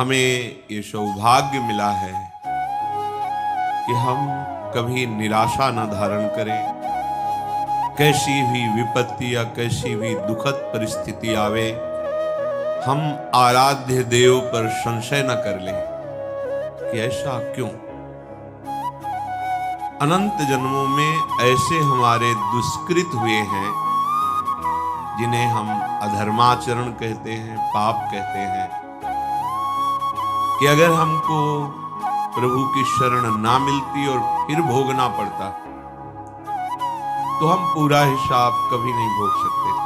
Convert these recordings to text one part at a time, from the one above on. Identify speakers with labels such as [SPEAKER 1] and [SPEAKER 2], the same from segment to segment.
[SPEAKER 1] हमें ये सौभाग्य मिला है कि हम कभी निराशा न धारण करें। कैसी भी विपत्ति या कैसी भी दुखद परिस्थिति आवे, हम आराध्य देव पर संशय न कर लें कि ऐसा क्यों। अनंत जन्मों में ऐसे हमारे दुष्कृत हुए हैं जिन्हें हम अधर्माचरण कहते हैं, पाप कहते हैं, कि अगर हमको प्रभु की शरण ना मिलती और फिर भोगना पड़ता तो हम पूरा हिसाब कभी नहीं भोग सकते थे।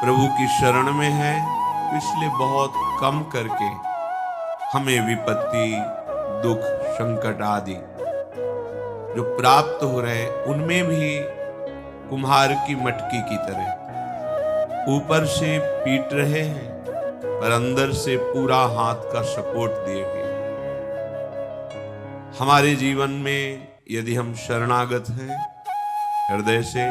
[SPEAKER 1] प्रभु की शरण में है तो इसलिए बहुत कम करके हमें विपत्ति, दुख, संकट आदि जो प्राप्त हो रहे हैं उनमें भी कुम्हार की मटकी की तरह ऊपर से पीट रहे हैं पर अंदर से पूरा हाथ का सपोर्ट दिए हुए। हमारे जीवन में यदि हम शरणागत हैं हृदय से,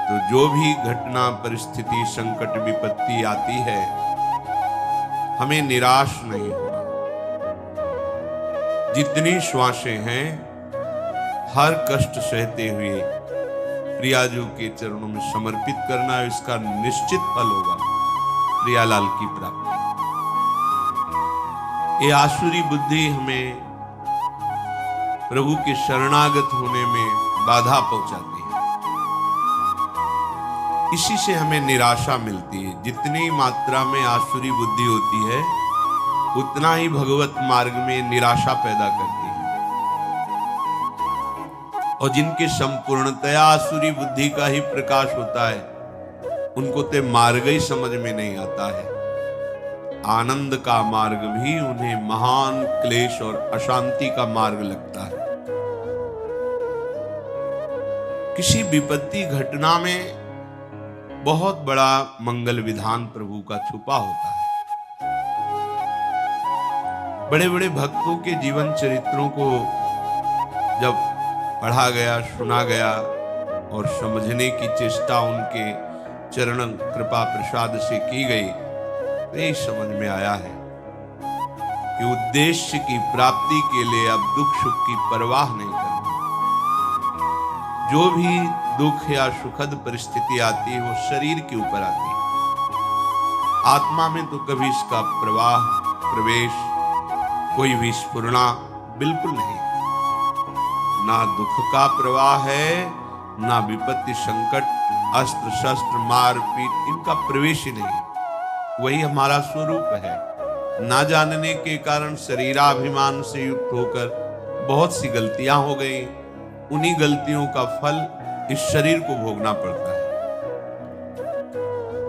[SPEAKER 1] तो जो भी घटना, परिस्थिति, संकट, विपत्ति आती है हमें निराश नहीं होना। जितनी श्वासें हैं हर कष्ट सहते हुए प्रियाजू के चरणों में समर्पित करना, इसका निश्चित फल होगा प्रियालाल की प्राप्ति। ये आसुरी बुद्धि हमें प्रभु के शरणागत होने में बाधा पहुंचाती है। इसी से हमें निराशा मिलती है। जितनी मात्रा में आसुरी बुद्धि होती है उतना ही भगवत मार्ग में निराशा पैदा करती है। और जिनके संपूर्णतया आसुरी बुद्धि का ही प्रकाश होता है उनको तो मार्ग ही समझ में नहीं आता है। आनंद का मार्ग भी उन्हें महान क्लेश और अशांति का मार्ग लगता है। किसी विपत्ति घटना में बहुत बड़ा मंगल विधान प्रभु का छुपा होता है। बड़े बड़े भक्तों के जीवन चरित्रों को जब पढ़ा गया, सुना गया और समझने की चेष्टा उनके चरण कृपा प्रसाद से की गई तो यही समझ में आया है कि उद्देश्य की प्राप्ति के लिए अब दुख सुख की परवाह नहीं करना। जो भी दुख या सुखद परिस्थिति आती है वो शरीर के ऊपर आती है। आत्मा में तो कभी इसका प्रवाह, प्रवेश, कोई भी स्फुरना बिल्कुल नहीं। ना दुख का प्रवाह है, ना विपत्ति, संकट, अस्त्र शस्त्र, मार पीट, इनका प्रवेश ही नहीं। वही हमारा स्वरूप है। ना जानने के कारण शरीराभिमान से युक्त होकर बहुत सी गलतियां हो गई। उन्हीं गलतियों का फल इस शरीर को भोगना पड़ता है।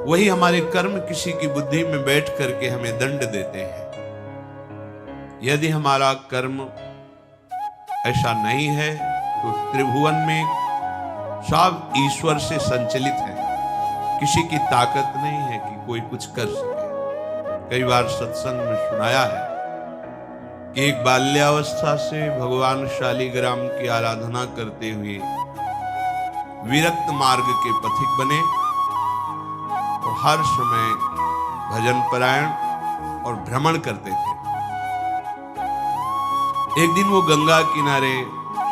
[SPEAKER 1] वही हमारे कर्म किसी की बुद्धि में बैठ करके हमें दंड देते हैं। यदि हमारा कर्म ऐसा नहीं है तो त्रिभुवन में सब ईश्वर से संचलित है। किसी की ताकत नहीं है कि कोई कुछ कर सके। कई बार सत्संग में सुनाया है कि एक बाल्यावस्था से भगवान शालिग्राम की आराधना करते हुए विरक्त मार्ग के पथिक बने और हर समय भजन परायण और भ्रमण करते थे। एक दिन वो गंगा किनारे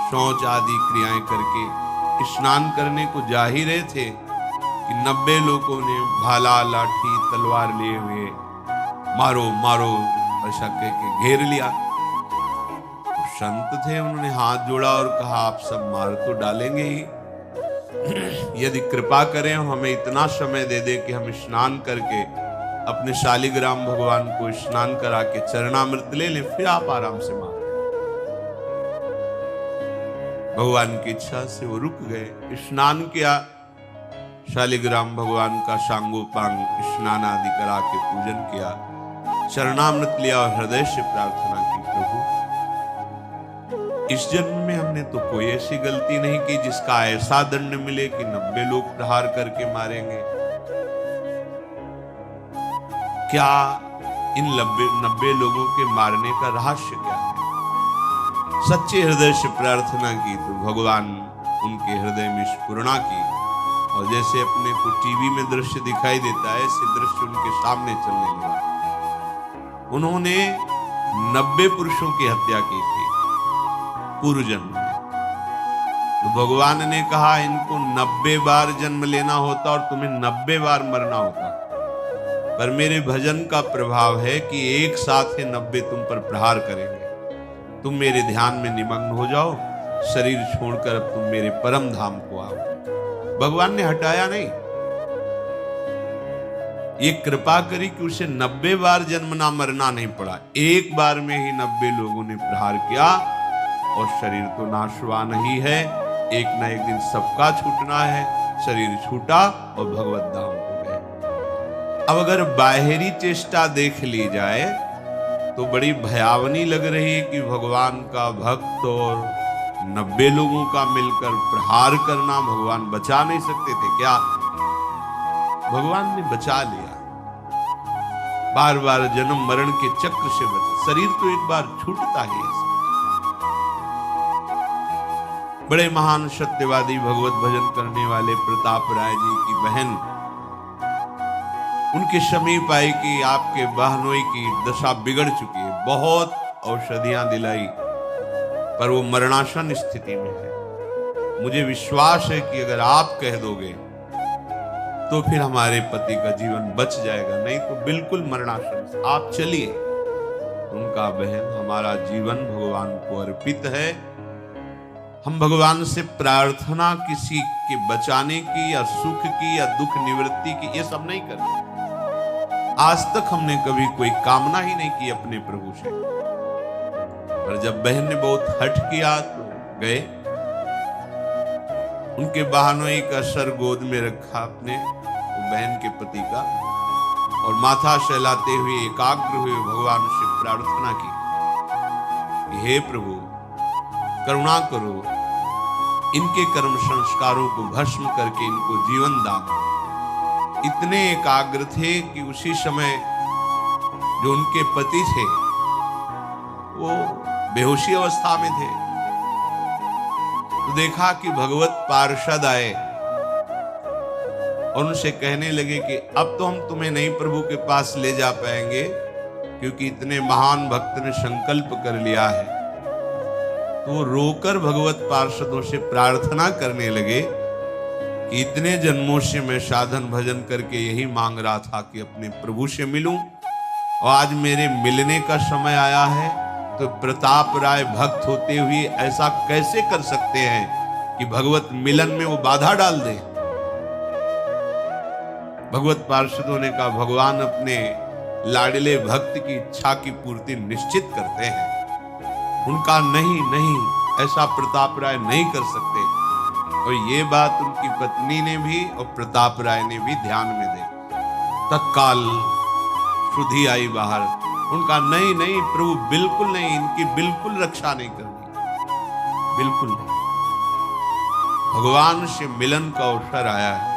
[SPEAKER 1] शौच आदि क्रियाएं करके स्नान करने को जा ही रहे थे कि 90 लोगों ने भाला, लाठी, तलवार लिए हुए मारो मारो ऐसा कह के घेर लिया। तो संत थे, उन्होंने हाथ जोड़ा और कहा आप सब मार तो डालेंगे ही, यदि कृपा करें हमें इतना समय दे दे कि हम स्नान करके अपने शालिग्राम भगवान को स्नान करा के चरणामृत ले लें, फिर आप आराम से मार। भगवान की इच्छा से वो रुक गए। स्नान किया, शालिग्राम भगवान का सांगोपांग स्नान आदि करा के पूजन किया, चरणामृत लिया और हृदय से प्रार्थना की, प्रभु इस जन्म में हमने तो कोई ऐसी गलती नहीं की जिसका ऐसा दंड मिले कि 90 लोग प्रहार करके मारेंगे। क्या इन 90 लोगों के मारने का रहस्य क्या है? सच्चे हृदय से प्रार्थना की तो भगवान उनके हृदय में स्फुरणा की और जैसे अपने को टीवी में दृश्य दिखाई देता है ऐसे दृश्य उनके सामने चलने लगा। उन्होंने 90 पुरुषों की हत्या की थी पूर्व जन्म में। तो भगवान ने कहा इनको 90 बार जन्म लेना होता और तुम्हें 90 बार मरना होता, पर मेरे भजन का प्रभाव है कि एक साथ ही 90 तुम पर प्रहार करेंगे। तुम मेरे ध्यान में निमग्न हो जाओ, शरीर छोड़कर अब तुम मेरे परम धाम को आओ। भगवान ने हटाया नहीं, ये कृपा करी कि उसे 90 बार जन्म ना मरना नहीं पड़ा। एक बार में ही 90 लोगों ने प्रहार किया और शरीर तो नाशवान ही है, एक न एक दिन सबका छूटना है। शरीर छूटा और भगवत धाम को गए। अब अगर बाहरी चेष्टा देख ली जाए तो बड़ी भयावनी लग रही है कि भगवान का भक्त और 90 लोगों का मिलकर प्रहार करना, भगवान बचा नहीं सकते थे क्या? भगवान ने बचा लिया। बार बार जन्म मरण के चक्र से बचा। शरीर तो एक बार छूटता ही है। बड़े महान सत्यवादी भगवत भजन करने वाले प्रताप राय जी की बहन उनके समीप आई कि आपके बहनोई की दशा बिगड़ चुकी है, बहुत औषधियां दिलाई पर वो मरणासन स्थिति में है। मुझे विश्वास है कि अगर आप कह दोगे तो फिर हमारे पति का जीवन बच जाएगा, नहीं तो बिल्कुल मरणासन, आप चलिए। उनका बहन हमारा जीवन भगवान को अर्पित है। हम भगवान से प्रार्थना किसी के बचाने की या सुख की या दुख निवृत्ति की ये सब नहीं करते। आज तक हमने कभी कोई कामना ही नहीं की अपने प्रभु से। पर जब बहन ने बहुत हठ किया तो गए, उनके बहनोई का सर गोद में रखा अपने बहन के पति का और माथा सहलाते हुए एकाग्र हुए भगवान से प्रार्थना की, हे प्रभु करुणा करो, इनके कर्म संस्कारों को भस्म करके इनको जीवन दान। इतने एकाग्र थे कि उसी समय जो उनके पति थे वो बेहोशी अवस्था में थे। तो देखा कि भगवत पार्षद आए और उनसे कहने लगे कि अब तो हम तुम्हें नहीं प्रभु के पास ले जा पाएंगे, क्योंकि इतने महान भक्त ने संकल्प कर लिया है। तो रोकर भगवत पार्षदों से प्रार्थना करने लगे कि इतने जन्मों से मैं साधन भजन करके यही मांग रहा था कि अपने प्रभु से मिलूं, और आज मेरे मिलने का समय आया है। तो प्रताप राय भक्त होते हुए ऐसा कैसे कर सकते हैं कि भगवत मिलन में वो बाधा डाल दे? भगवत पार्षदों ने कहा भगवान अपने लाडले भक्त की इच्छा की पूर्ति निश्चित करते हैं, उनका नहीं ऐसा प्रताप राय नहीं कर सकते। और ये बात उनकी पत्नी ने भी और प्रताप राय ने भी ध्यान में देखा। तत्काल सुधी आई बाहर, उनका नहीं प्रभु बिल्कुल नहीं, इनकी बिल्कुल रक्षा नहीं करनी, बिल्कुल नहीं। भगवान से मिलन का अवसर आया है,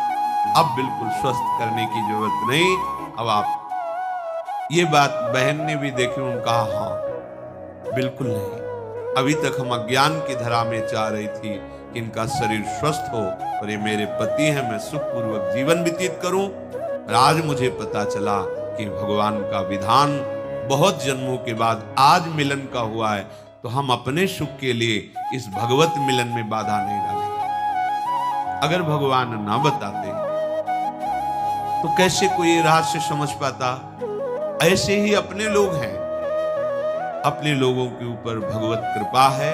[SPEAKER 1] अब बिल्कुल स्वस्थ करने की जरूरत नहीं। अब आप, ये बात बहन ने भी देखी, उनका हाँ बिल्कुल नहीं। अभी तक हम अज्ञान की धरा में चाह रही थी कि इनका शरीर स्वस्थ हो और ये मेरे पति हैं, मैं सुखपूर्वक जीवन व्यतीत करूं। और आज मुझे पता चला कि भगवान का विधान बहुत जन्मों के बाद आज मिलन का हुआ है, तो हम अपने सुख के लिए इस भगवत मिलन में बाधा नहीं डालेंगे। अगर भगवान ना बताते तो कैसे कोई रहस्य समझ पाता? ऐसे ही अपने लोग हैं, अपने लोगों के ऊपर भगवत कृपा है।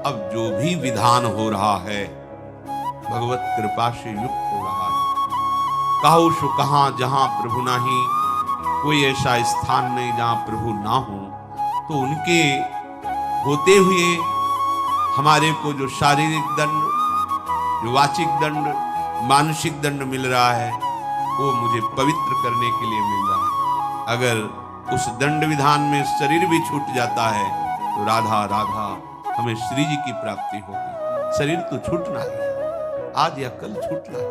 [SPEAKER 1] अब जो भी विधान हो रहा है भगवत कृपा से युक्त हो रहा है। कहो सो कहां जहां प्रभु नाही, कोई ऐसा स्थान नहीं जहां प्रभु ना हो। तो उनके होते हुए हमारे को जो शारीरिक दंड, जो वाचिक दंड, मानसिक दंड मिल रहा है, वो मुझे पवित्र करने के लिए मिल रहा है। अगर उस दंड विधान में शरीर भी छूट जाता है तो राधा राधा हमें श्री जी की प्राप्ति होगी। शरीर तो छूटना है, आज या कल छूटना है।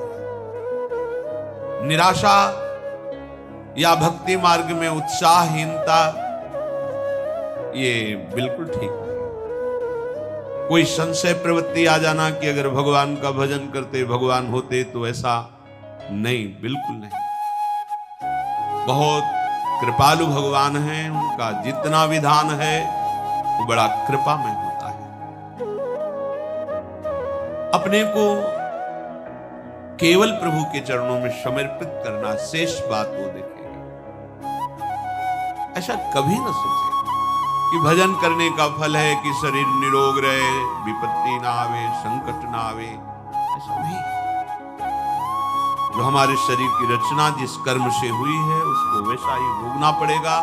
[SPEAKER 1] निराशा या भक्ति मार्ग में उत्साहहीनता ये बिल्कुल ठीक नहीं। कोई संशय प्रवृत्ति आ जाना कि अगर भगवान का भजन करते भगवान होते, तो ऐसा नहीं, बिल्कुल नहीं। बहुत कृपालु भगवान हैं, उनका जितना विधान है वो बड़ा कृपामय होता है। अपने को केवल प्रभु के चरणों में समर्पित करना, शेष बात वो देखेगा। ऐसा कभी न सोचे कि भजन करने का फल है कि शरीर निरोग रहे, विपत्ति ना आवे, संकट ना आवे। ऐसा नहीं। जो हमारे शरीर की रचना जिस कर्म से हुई है उसको वैसा ही भोगना पड़ेगा।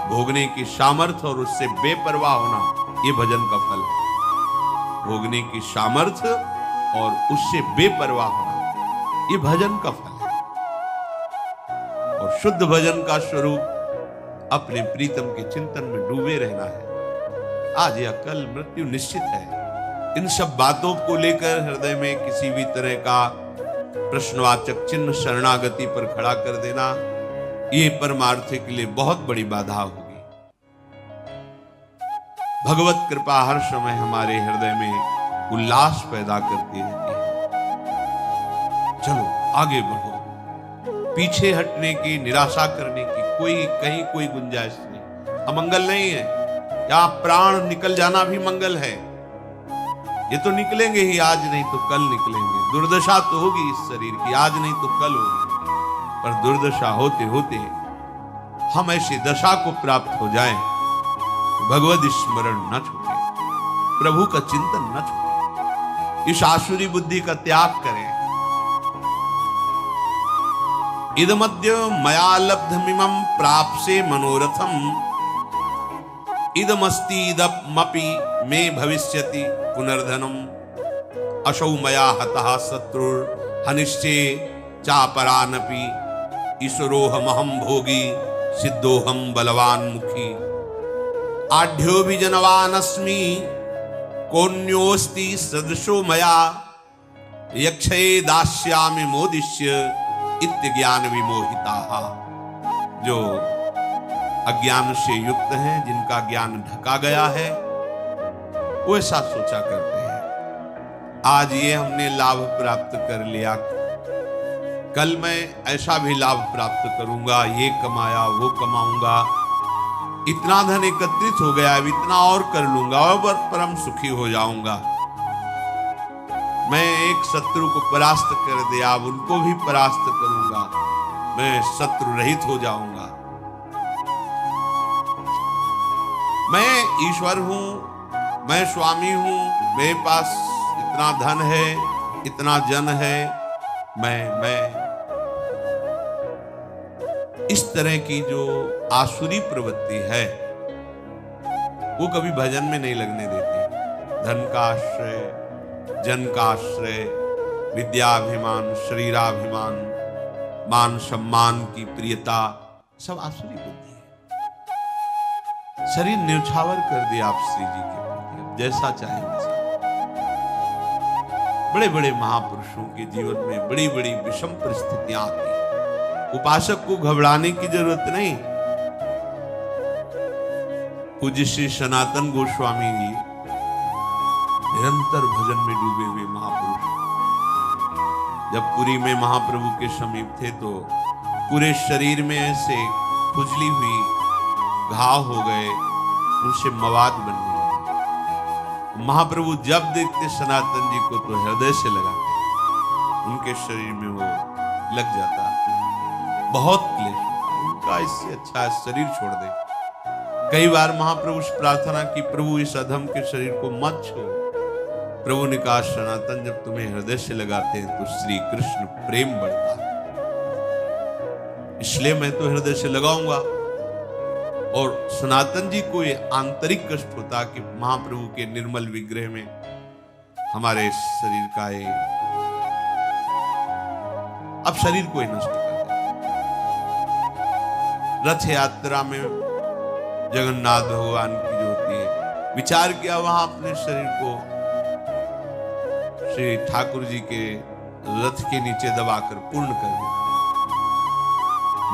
[SPEAKER 1] भोगने की सामर्थ्य और उससे बेपरवाह होना, ये भजन का फल है। भोगने की सामर्थ्य और उससे बेपरवाह होना, ये भजन का फल है। और शुद्ध भजन का स्वरूप अपने प्रीतम के चिंतन में डूबे रहना है। आज या कल मृत्यु निश्चित है। इन सब बातों को लेकर हृदय में किसी भी तरह का प्रश्नवाचक चिन्ह शरणागति पर खड़ा कर देना, ये परमार्थ के लिए बहुत बड़ी बाधा होगी। भगवत कृपा हर समय हमारे हृदय में उल्लास पैदा करती रहती है। चलो आगे बढ़ो। पीछे हटने की, निराशा करने की कहीं कोई गुंजाइश नहीं। अमंगल नहीं है। यहां प्राण निकल जाना भी मंगल है। ये तो निकलेंगे ही, आज नहीं तो कल निकलेंगे। दुर्दशा तो होगी इस शरीर की, आज नहीं तो कल होगी। पर दुर्दशा होते होते हम ऐसी दशा को प्राप्त हो जाएं, भगवद स्मरण न छूटे, प्रभु का चिंतन न छूटे, इस आसुरी बुद्धि का त्याग करें। इदमद्य मया लब्धमिमं प्राप्से मनोरथम, इदमस्ति इदमपि मे भविष्यति पुनर्धनम, असौ मया हतः शत्रुर् हनिश्चे चापरानपि, ईश्वरोऽहमहं भोगी सिद्धोऽहं बलवान मुखी, आढ्यो विजनवानस्मि कोऽन्योऽस्ति सदृशो मया, यक्षये दास्यामि मोदिष्य इत्यज्ञान विमोहिताः। जो अज्ञान से युक्त हैं, जिनका ज्ञान ढका गया है, वो ऐसा सोचा करते हैं आज ये हमने लाभ प्राप्त कर लिया, कल मैं ऐसा भी लाभ प्राप्त करूंगा, ये कमाया वो कमाऊंगा, इतना धन एकत्रित हो गया, अब इतना और कर लूंगा और परम सुखी हो जाऊंगा। मैं एक शत्रु को परास्त कर दिया, अब उनको भी परास्त करूंगा, मैं शत्रु रहित हो जाऊंगा। मैं ईश्वर हूं, मैं स्वामी हूं, मेरे पास इतना धन है, इतना जन है, मैं इस तरह की जो आसुरी प्रवृत्ति है वो कभी भजन में नहीं लगने देती। धन का आश्रय, जन का आश्रय, विद्याभिमान, शरीराभिमान, मान सम्मान की प्रियता, सब आसुरी बुद्धि है। शरीर न्यौछावर कर दिया आप श्री जी के प्रति, जैसा चाहे वैसा। बड़े बड़े महापुरुषों के जीवन में बड़ी बड़ी विषम परिस्थितियां आती हैं। उपासक को घबराने की जरूरत नहीं। पूज्य श्री सनातन गोस्वामी जी निरंतर भजन में डूबे हुए महापुरुष, जब पुरी में महाप्रभु के समीप थे तो पूरे शरीर में ऐसे खुजली हुई घाव हो गए, उनसे मवाद बन गए। महाप्रभु जब देखते सनातन जी को तो हृदय से लगाते, उनके शरीर में वो लग जाता। बहुत क्लेश होता उनका, इससे अच्छा है शरीर छोड़ दे। कई बार महाप्रभु से प्रार्थना की, प्रभु इस अधम के शरीर को मत छोड़। प्रभु ने कहा, सनातन जब तुम्हें हृदय से लगाते हैं तो श्री कृष्ण प्रेम बढ़ता है, इसलिए मैं तो हृदय से लगाऊंगा। और सनातन जी को ये आंतरिक कष्ट होता कि महाप्रभु के निर्मल विग्रह में हमारे शरीर का ये अब शरीर को ही नष्ट कर दिया। रथ यात्रा में जगन्नाथ भगवान की जो होती है, विचार किया वहां अपने शरीर को श्री ठाकुर जी के रथ के नीचे दबाकर पूर्ण कर दिया।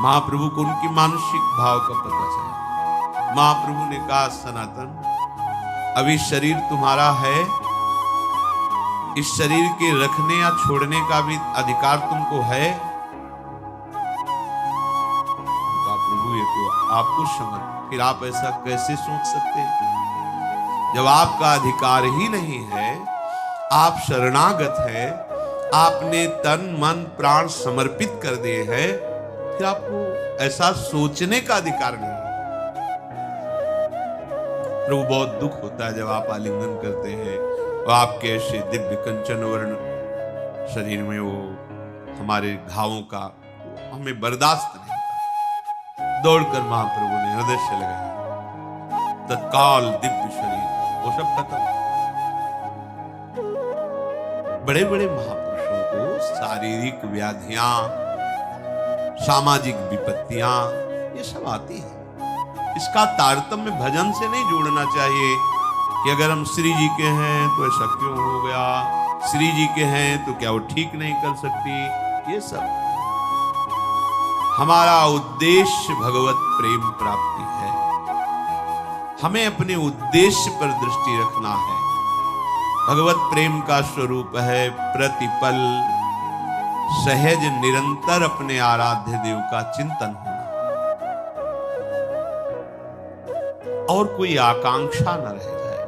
[SPEAKER 1] महाप्रभु को उनकी मानसिक भाव का पता चला। महाप्रभु ने कहा, सनातन अभी शरीर तुम्हारा है, इस शरीर के रखने या छोड़ने का भी अधिकार तुमको है। कहा, प्रभु ये तो आपको समर्पित। फिर आप ऐसा कैसे सोच सकते हैं जब आपका अधिकार ही नहीं है, आप शरणागत हैं, आपने तन मन प्राण समर्पित कर दिए हैं, फिर आपको ऐसा सोचने का अधिकार नहीं है। प्रभु बहुत दुख होता है जब आप आलिंगन करते हैं और आपके ऐसे दिव्य कंचन वर्ण शरीर में वो हमारे घावों का हमें बर्दाश्त नहीं होता। दौड़कर महाप्रभु ने हृदय से लगाया, तत्काल दिव्य शरीर वो सब खत्म। बड़े बड़े महापुरुषों को शारीरिक व्याधियां, सामाजिक विपत्तियां ये सब आती है। इसका तारतम्य भजन से नहीं जोड़ना चाहिए कि अगर हम श्री जी के हैं तो ऐसा क्यों हो गया, श्री जी के हैं तो क्या वो ठीक नहीं कर सकती। ये सब हमारा उद्देश्य भगवत प्रेम प्राप्ति है। हमें अपने उद्देश्य पर दृष्टि रखना है। भगवत प्रेम का स्वरूप है प्रतिपल सहज निरंतर अपने आराध्य देव का चिंतन होना और कोई आकांक्षा न रह जाए,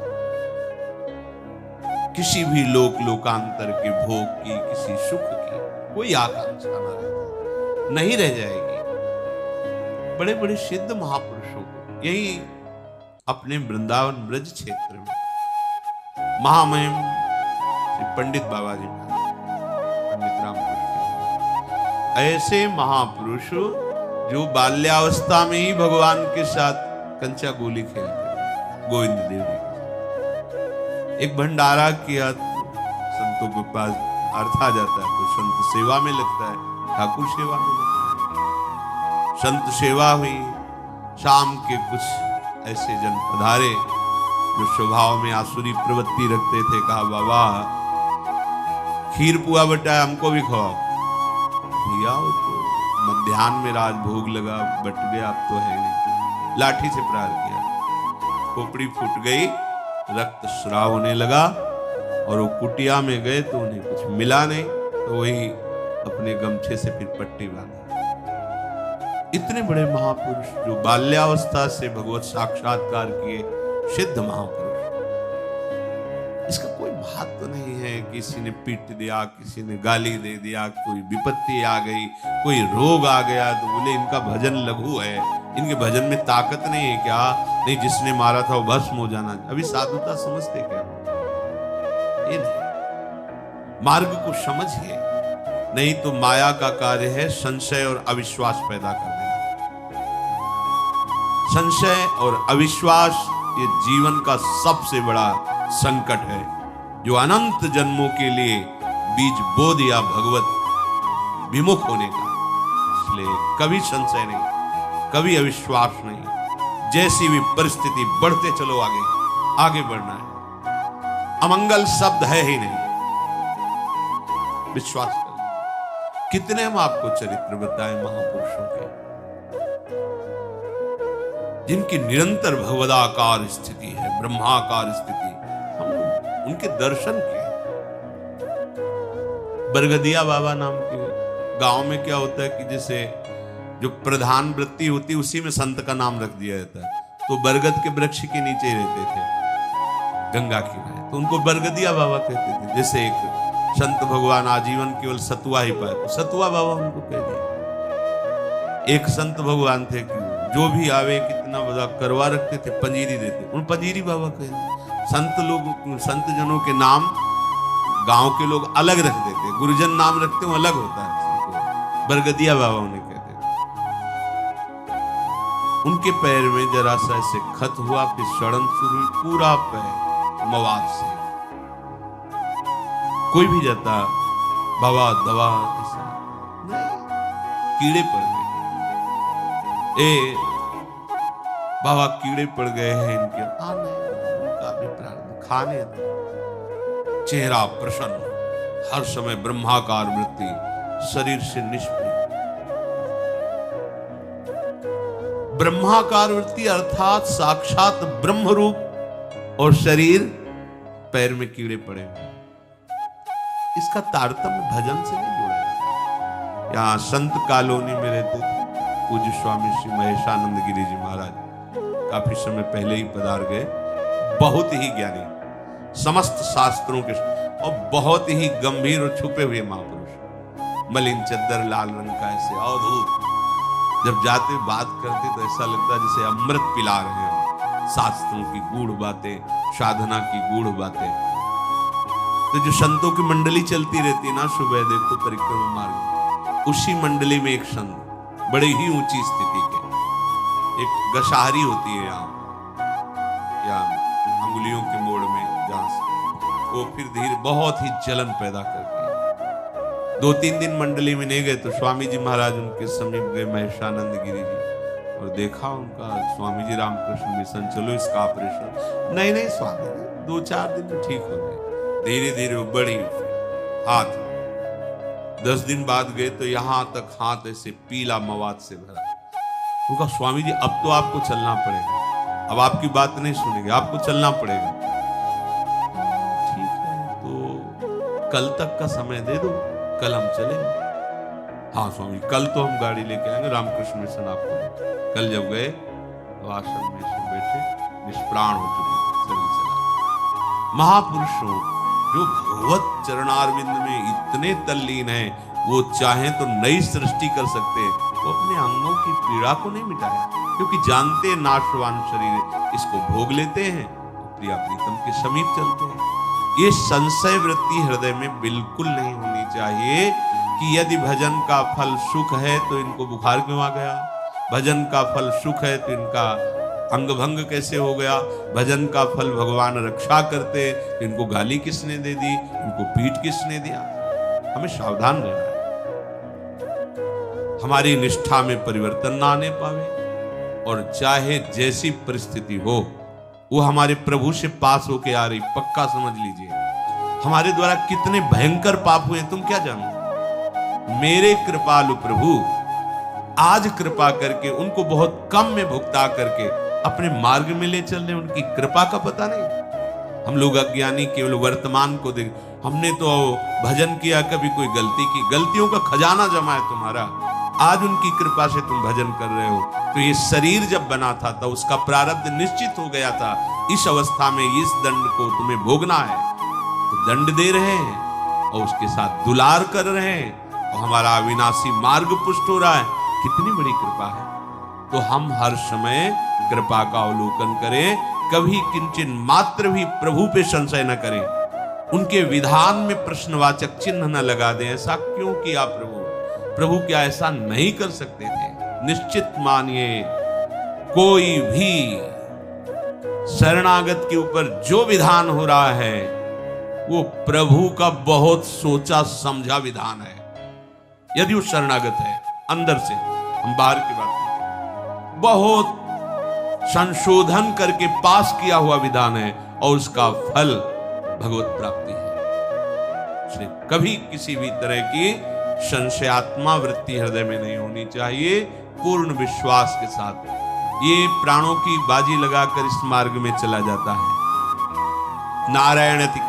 [SPEAKER 1] किसी भी लोकांतर के भोग की, किसी सुख की कोई आकांक्षा न रह जाए, नहीं रह जाएगी। बड़े बड़े सिद्ध महापुरुषों को यही अपने वृंदावन ब्रज क्षेत्र में महामहिम श्री पंडित बाबा जी, पंडित रामकृष्ण, ऐसे महापुरुष जो बाल्यावस्था में ही भगवान के साथ कंचा गोली खेलते, गोविंद देव जी एक भंडारा किया संतों के पास अर्थ आ जाता है तो संत सेवा में लगता है, ठाकुर सेवा में लगता है। संत सेवा हुई, शाम के कुछ ऐसे जन पधारे जो स्वभाव में आसुरी प्रवृत्ति रखते थे। कहा बाबा खीर पुआ बटा हमको भी खवाओ। भैया वो तो मध्याह्न में राज भोग लगा, बट गया, अब तो है नहीं। लाठी से प्रहार किया, खोपड़ी फूट गई, रक्त स्राव होने लगा और वो कुटिया में गए तो उन्हें कुछ मिला नहीं, तो वही अपने गमछे से फिर पट्टी बांधी। इतने बड़े महापुरुष जो बाल्यावस्था से भगवत साक्षात्कार किए सिद्ध महापुरुष, इसका कोई महत्व नहीं है। किसी ने पीट दिया, किसी ने गाली दे दिया, कोई विपत्ति आ गई, कोई रोग आ गया तो बोले इनका भजन लघु है, इनके भजन में ताकत नहीं है क्या? नहीं, जिसने मारा था वो भस्म हो जाना। अभी साधुता समझते क्या? ये नहीं, मार्ग को समझिए, नहीं तो माया का कार्य है संशय और अविश्वास पैदा कर देना। संशय और अविश्वास ये जीवन का सबसे बड़ा संकट है जो अनंत जन्मों के लिए बीज बो दिया भगवत विमुख होने का। इसलिए कभी संशय नहीं, कभी अविश्वास नहीं। जैसी भी परिस्थिति बढ़ते चलो, आगे बढ़ना है। अमंगल शब्द है ही नहीं, विश्वास करो। कितने हम आपको चरित्र बताएं महापुरुषों के जिनकी निरंतर भगवदाकार स्थिति है, ब्रह्माकार स्थिति, हम उनके दर्शन किए। बरगदिया बाबा नाम के गांव में क्या होता है कि जैसे जो प्रधान वृत्ति होती है उसी में संत का नाम रख दिया जाता है। तो बरगद के वृक्ष के नीचे रहते थे गंगा किनारे, तो उनको बरगदिया बाबा कहते थे। जैसे एक संत भगवान आजीवन केवल सतुआ ही पाए, तो सतुआ बाबा उनको कह दिया। एक संत भगवान थे कि जो भी आवे कितना बड़ा करवा रखते थे, पंजीरी देते, उन पंजीरी बाबा कह दिया। संत जनों के नाम गांव के लोग अलग रख देते, गुरुजन नाम रखते वो अलग होता है, बरगदिया बाबा उन्हें कहते। उनके पैर में जरा सा ऐसे खत हुआ, फिर सड़न शुरू हुई, पूरा पैर मवाद से। कोई भी जाता बाबा दवा ऐसा नहीं, कीड़े पड़ गए, बाबा कीड़े पड़ गए हैं इनके, उनका भी प्रारंभ खाने दो। चेहरा प्रसन्न, हर समय ब्रह्माकार वृत्ति, शरीर से निष्प्रिय। ब्रह्माकार वृत्ति अर्थात साक्षात ब्रह्म रूप, और शरीर पैर में कीड़े पड़े हुए। इसका तारतम्य भजन से नहीं जोड़ा जाता। यहाँ संत कॉलोनी में रहते थे, पूज्य स्वामी श्री महेशानंद गिरी जी महाराज काफी समय पहले ही पधार गए। बहुत ही ज्ञानी, समस्त शास्त्रों के और बहुत ही गंभीर और छुपे हुए महापुरुष। मलिन चद्दर लाल रंग का ऐसे अवधूत, जब जाते बात करते तो ऐसा लगता जैसे अमृत पिला रहे हो। शास्त्रों की गूढ़ बातें, साधना की गूढ़ बातें। तो जो संतों की मंडली चलती रहती है ना, सुबह देखो परिक्रमा मार्ग, उसी मंडली में एक संत बड़े ही ऊंची स्थिति के, एक गशाहरी होती है यहाँ अंगुलियों के मोड़ में, जहां से वो फिर धीरे बहुत ही जलन पैदा करती है। 2-3 दिन मंडली में नहीं गए तो स्वामी जी महाराज उनके समीप गए, महेशानंद गिरी जी, और देखा उनका। स्वामी जी रामकृष्ण मिशन, चलो इसका ऑपरेशन। नहीं स्वामी, 2-4 दिन में ठीक हो गए। धीरे धीरे वो बढ़ी, हाथ 10 दिन बाद गए तो यहां तक हाथ ऐसे पीला मवाद से भरा। उनका स्वामी जी अब तो आपको चलना पड़ेगा, अब आपकी बात नहीं सुनेंगे, आपको चलना पड़ेगा। ठीक है, तो कल तक का समय दे दो, कल हम चलेंगे। हाँ स्वामी, कल तो हम गाड़ी लेके आएंगे, रामकृष्ण मिशन आपको। कल जब गए तो आश्रम में से बैठे, निष्प्राण हो चुके, शरीर चला। महापुरुषों जो भगवत चरणारविंद में इतने तल्लीन हैं, वो चाहें तो नई सृष्टि कर सकते हैं। वो अपने अंगों की पीड़ा को नहीं मिटाया, क्योंकि जानते हैं नाशवान शरीर, इसको भोग लेते हैं, प्रिया प्रीतम के समीप चलते हैं। ये संशय वृत्ति हृदय में बिल्कुल नहीं होनी चाहिए कि यदि भजन का फल सुख है तो इनको बुखार क्यों आ गया, भजन का फल सुख है तो इनका अंग भंग कैसे हो गया, भजन का फल भगवान रक्षा करते तो इनको गाली किसने दे दी, इनको पीठ किसने दिया। हमें सावधान रहना है, हमारी निष्ठा में परिवर्तन ना आने पावे, और चाहे जैसी परिस्थिति हो वो हमारे प्रभु से पास होके आ रही, पक्का समझ लीजिए। हमारे द्वारा कितने भयंकर पाप हुए तुम क्या जानो। मेरे कृपालु प्रभु आज कृपा करके उनको बहुत कम में भुगता करके अपने मार्ग में ले चल रहे, उनकी कृपा का पता नहीं। हम लोग अज्ञानी केवल वर्तमान को देख, हमने तो भजन किया, कभी कोई गलती की, गलतियों का खजाना जमा है तुम्हारा, आज उनकी कृपा से तुम भजन कर रहे हो। तो ये शरीर जब बना था तो उसका प्रारब्ध निश्चित हो गया था, इस अवस्था में इस दंड को तुम्हें भोगना है, तो दंड दे रहे हैं और उसके साथ दुलार कर रहे हैं, और हमारा अविनाशी मार्ग पुष्ट हो रहा है। कितनी बड़ी कृपा है। तो हम हर समय कृपा का अवलोकन करें, कभी किंचन मात्र भी प्रभु पे संशय न करें, उनके विधान में प्रश्नवाचक चिन्ह न लगा दें। ऐसा क्यों किया प्रभु, प्रभु क्या ऐसा नहीं कर सकते थे। निश्चित मानिए, कोई भी शरणागत के ऊपर जो विधान हो रहा है वो प्रभु का बहुत सोचा समझा विधान है। यदि वो शरणागत है अंदर से, हम बाहर की बात नहीं, बहुत संशोधन करके पास किया हुआ विधान है, और उसका फल भगवत प्राप्ति है। इसलिए कभी किसी भी तरह की संशयात्मा वृत्ति हृदय में नहीं होनी चाहिए। पूर्ण विश्वास के साथ ये प्राणों की बाजी लगाकर इस मार्ग में चला जाता है। नारायण अति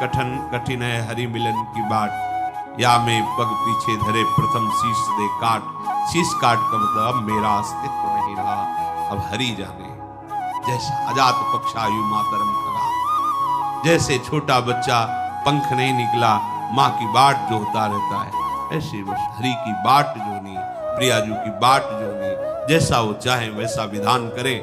[SPEAKER 1] कठिन है हरि मिलन की बाट, या में पग पीछे धरे प्रथम शीश दे काट। शीश काट का मतलब अब मेरा अस्तित्व नहीं रहा, अब हरि जाने। जैसा अजात पक्षायु मातरम करा, जैसे छोटा बच्चा पंख नहीं निकला माँ की बाट जो होता रहता है, ऐसे बस हरि की बाट जोनी, प्रियाजू की बाट जोनी। जैसा वो चाहे वैसा विधान करें।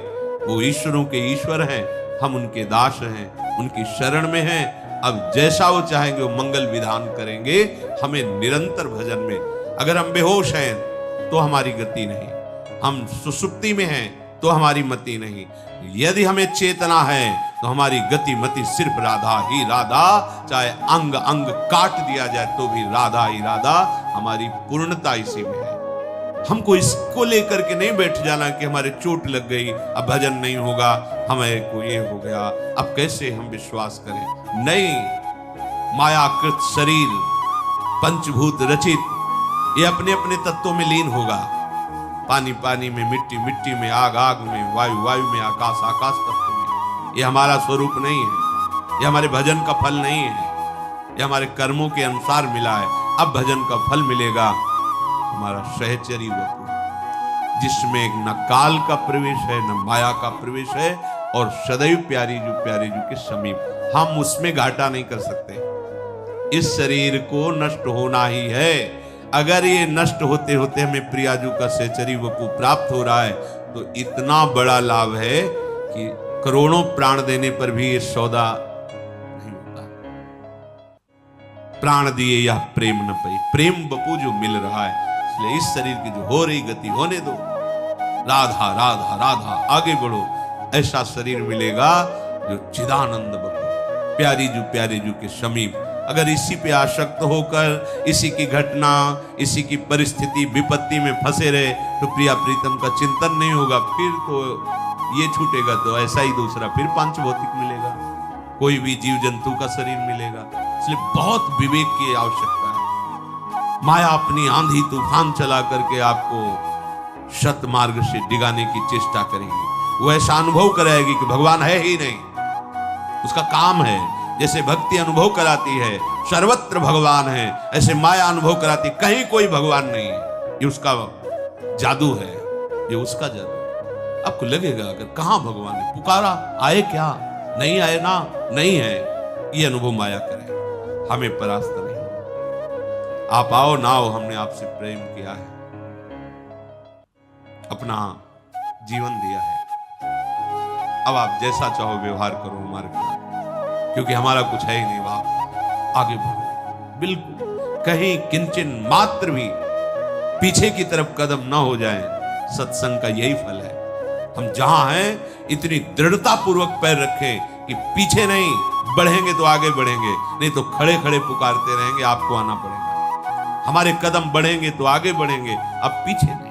[SPEAKER 1] वो ईश्वरों के ईश्वर हैं, हम उनके दास हैं, उनकी शरण में हैं। अब जैसा वो चाहेंगे वो मंगल विधान करेंगे। हमें निरंतर भजन में, अगर हम बेहोश हैं तो हमारी गति नहीं, हम सुसुप्ति में हैं तो हमारी मति नहीं, यदि हमें चेतना है तो हमारी गति मति सिर्फ राधा ही राधा। चाहे अंग अंग काट दिया जाए तो भी राधा ही राधा। हमारी पूर्णता इसी में है। हमको इसको लेकर के नहीं बैठ जाना कि हमारे चोट लग गई, अब भजन नहीं होगा, हमें को ये हो गया, अब कैसे हम विश्वास करें। नहीं, मायाकृत शरीर पंचभूत रचित, ये अपने अपने तत्वों में लीन होगा। पानी पानी में, मिट्टी मिट्टी में, आग आग में, वायु वायु में, आकाश आकाश तत्व में। ये हमारा स्वरूप नहीं है, ये हमारे भजन का फल नहीं है, ये हमारे कर्मों के अनुसार मिला है। अब भजन का फल मिलेगा हमारा सहचरी वपु। जिसमें न काल का प्रवेश है न माया का प्रवेश है, और सदैव प्यारी जू के समीप। हम उसमें घाटा नहीं कर सकते। इस शरीर को नष्ट होना ही है। अगर ये नष्ट होते होते हमें प्रियाजू का सहचरी वपु प्राप्त हो रहा है तो इतना बड़ा लाभ है कि करोड़ों प्राण देने पर भी ये सौदा नहीं होता। प्राण दिए यह प्रेम न पाई, प्रेम बपू जो मिल रहा है। इसलिए इस शरीर की जो हो रही गति होने दो, राधा राधा राधा आगे बढ़ो। ऐसा शरीर मिलेगा जो चिदानंद बपू प्यारी जू के समीप। अगर इसी पे आसक्त होकर इसी की घटना, इसी की परिस्थिति विपत्ति में फंसे रहे तो प्रिया प्रीतम का चिंतन नहीं होगा। फिर तो ये छूटेगा तो ऐसा ही दूसरा फिर पांचभौतिक मिलेगा, कोई भी जीव जंतु का शरीर मिलेगा। इसलिए बहुत विवेक की आवश्यकता है। माया अपनी आंधी तूफान चला करके आपको सत मार्ग से डिगाने की चेष्टा करेगी। वो ऐसा अनुभव कराएगी कि भगवान है ही नहीं, उसका काम है। जैसे भक्ति अनुभव कराती है सर्वत्र भगवान है, ऐसे माया अनुभव कराती कहीं कोई भगवान नहीं है। ये उसका जादू है, ये उसका जादू है। आपको लगेगा अगर कहां भगवान है, पुकारा आए क्या, नहीं आए ना, नहीं है। ये अनुभव माया करे, हमें परास्त नहीं। आप आओ ना आओ, हमने आपसे प्रेम किया है, अपना जीवन दिया है। अब आप जैसा चाहो व्यवहार करो हमारे साथ, क्योंकि हमारा कुछ है ही नहीं। बाप आगे बढ़ो, बिल्कुल कहीं किंचन मात्र भी पीछे की तरफ कदम ना हो जाए। सत्संग का यही फल है। हम जहां हैं इतनी दृढ़ता पूर्वक पैर रखें कि पीछे नहीं, बढ़ेंगे तो आगे बढ़ेंगे, नहीं तो खड़े खड़े पुकारते रहेंगे, आपको आना पड़ेगा। हमारे कदम बढ़ेंगे तो आगे बढ़ेंगे, अब पीछे नहीं।